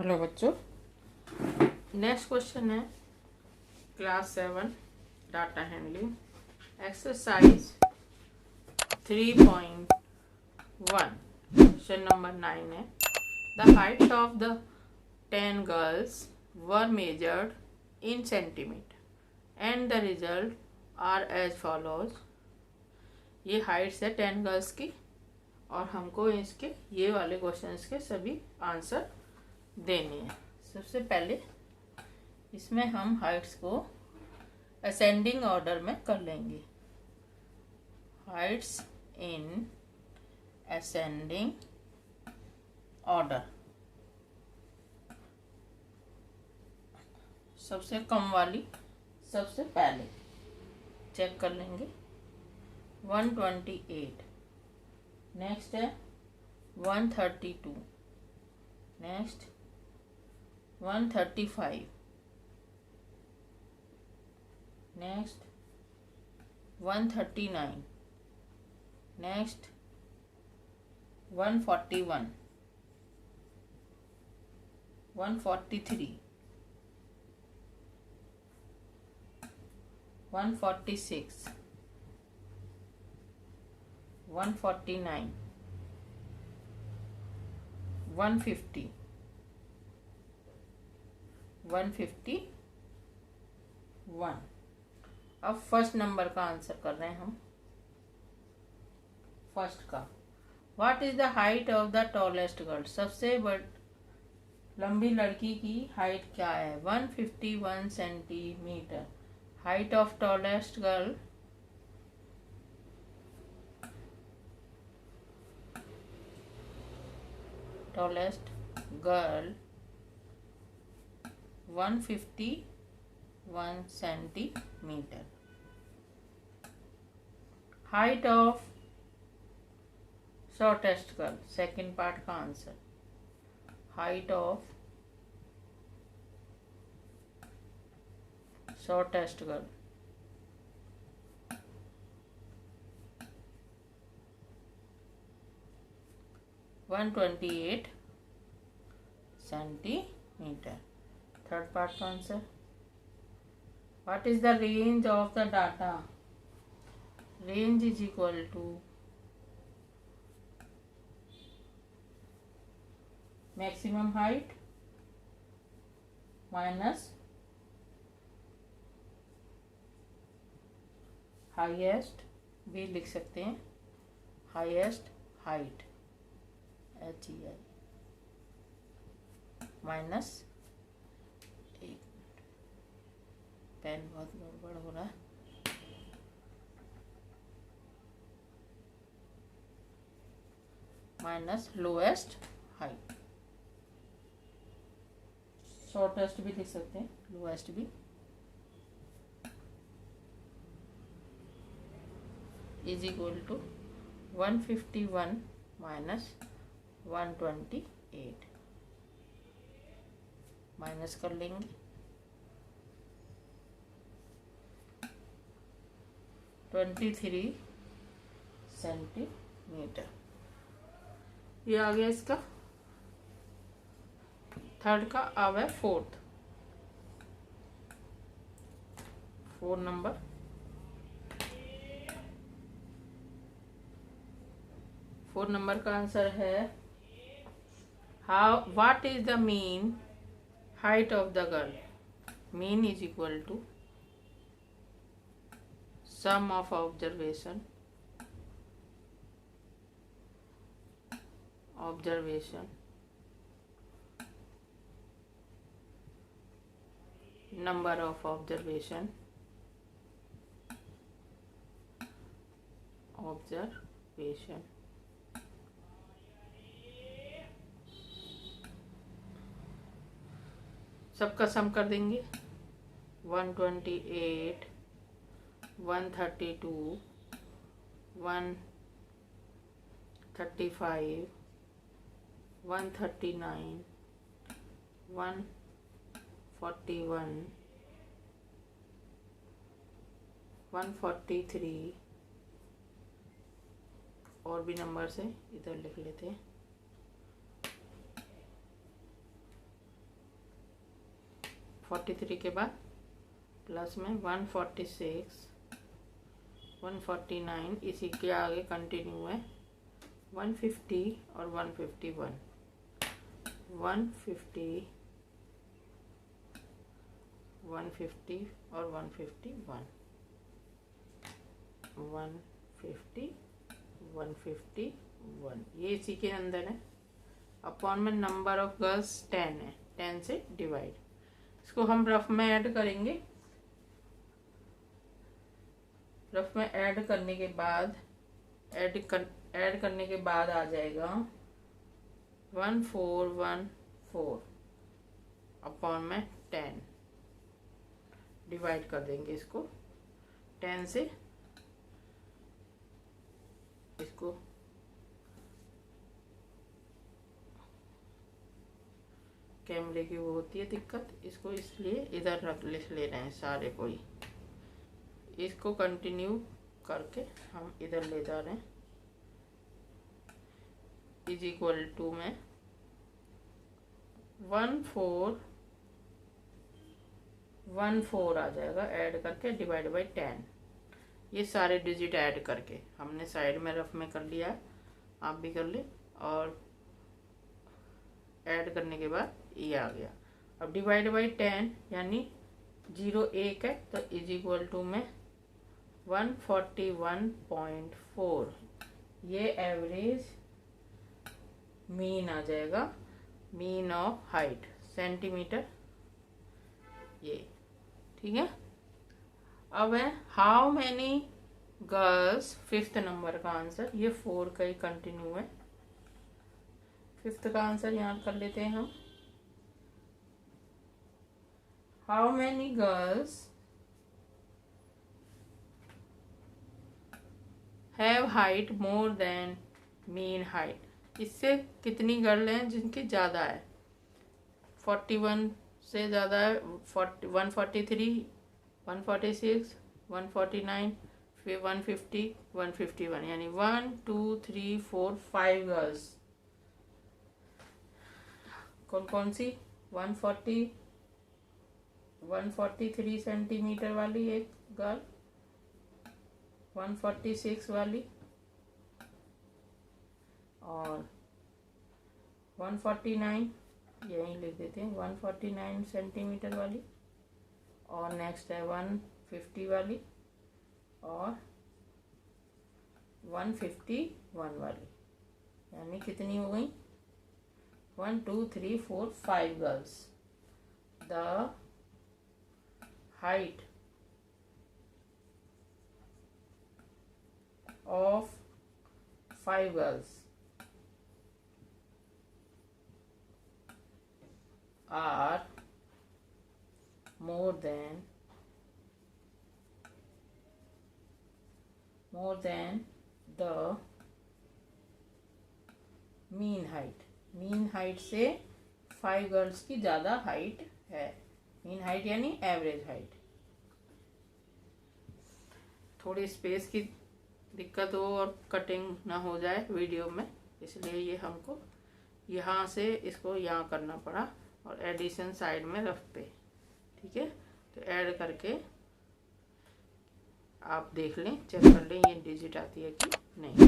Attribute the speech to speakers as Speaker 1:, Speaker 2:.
Speaker 1: Hello बच्चों, next question है class 7 data handling exercise 3.1 question number 9 है। The height of the 10 girls were measured in centimetre and the result are as follows. ये heights है 10 girls की और हमको इसके ये वाले क्वेश्चंस के सभी आंसर देनी है। सबसे पहले इसमें हम हाइट्स को असेंडिंग ऑर्डर में कर लेंगे। Heights in ascending order. सबसे कम वाली सबसे पहले चेक कर लेंगे। 128, नेक्स्ट है 132, नेक्स्ट 135, नेक्स्ट 139, नेक्स्ट 141, 143, 146, 149, 150, 151। अब फर्स्ट नंबर का आंसर कर रहे हैं हम। फर्स्ट का, what is the height of the tallest girl. सबसे लंबी लड़की की हाइट क्या है। 151 centimetre. Height of tallest girl tallest girl 151 centimetre. Height of shortest girl, second part का answer. Height of shortest girl 128 centimetre. Third part का answer, what is the range of the data. Range is equal to maximum height minus highest, भी लिख सकते हैं highest height HEI minus, एक pen बहुत गड़बड़ हो रहा है, माइनस लोएस्ट हाइट। शॉर्टेस्ट भी लिख सकते हैं, लोएस्ट भी, is equal to 151 minus 128। Minus कर लेंगे, 23 सेंटीमीटर। ये आ गया इसका थर्ड का। अब है फोर्थ नंबर। फोर्थ नंबर का आंसर है what is the mean height of the girl. Mean is equal to sum of observation number of observation सबका सम कर देंगे। 128, 132, 135, 139, 141, 143 और भी नंबर से इधर लिख लेते हैं। 143 के बाद प्लस में 146, 149, इसी के आगे कंटिन्यू है 150 और 151, 150, 150 और 151, 150, 151, ये इसी के अंदर है। अपॉन में नंबर ऑफ गर्ल्स 10 है, 10 से डिवाइड। इसको हम रफ में ऐड करेंगे। रफ में ऐड करने के बाद ऐड करने के बाद आ जाएगा 1414 अपॉन में 10, डिवाइड कर देंगे इसको 10 से। इसको कैमरे की वो होती है दिक्कत, इसको इसलिए इधर लिख ले रहे हैं सारे को ही। इसको कंटिन्यू करके हम इधर ले जा रहे हैं। इज इक्वल टू में 1414 आ जाएगा ऐड करके, डिवाइड बाई 10। ये सारे डिजिट ऐड करके हमने साइड में रफ में कर लिया है, आप भी कर ले। और ऐड करने के बाद ये आ गया। अब डिवाइड बाई 10 यानी 0 1 है तो इज इक्वल टू में 141.4, ये एवरेज मीन आ जाएगा, मीन ऑफ हाइट सेंटीमीटर, ये ठीक है। अब है how many girls, 5th number का आंसर, ये 4 का ही कंटिन्यू है। 5th का आंसर यहाँ कर लेते हैं हम। How many girls have height more than mean height, इससे कितनी गर्ल हैं जिनकी ज़्यादा है, 41 से ज़्यादा है, 143, 146, 149, फिर 150, 151, यानी 1 2 3 4 5 गर्ल्स। कौन कौन सी? 143 सेंटीमीटर वाली एक गर्ल, 146 वाली और 149, यहीं लिख देते हैं, 149 सेंटीमीटर वाली। और नेक्स्ट है 150 वाली और 151 वाली, यानी कितनी हो गई? 1 2 3 4 5 girls. The height of 5 girls are more than the mean height, mean height से 5 गर्ल्स की ज़्यादा हाइट है। मीन हाइट यानी एवरेज हाइट। थोड़ी स्पेस की दिक्कत हो और कटिंग ना हो जाए वीडियो में, इसलिए ये हमको यहाँ से इसको यहाँ करना पड़ा और एडिशन साइड में रफ पे, ठीक है। तो ऐड करके आप देख लें, चेक कर लें ये डिजिट आती है कि नहीं।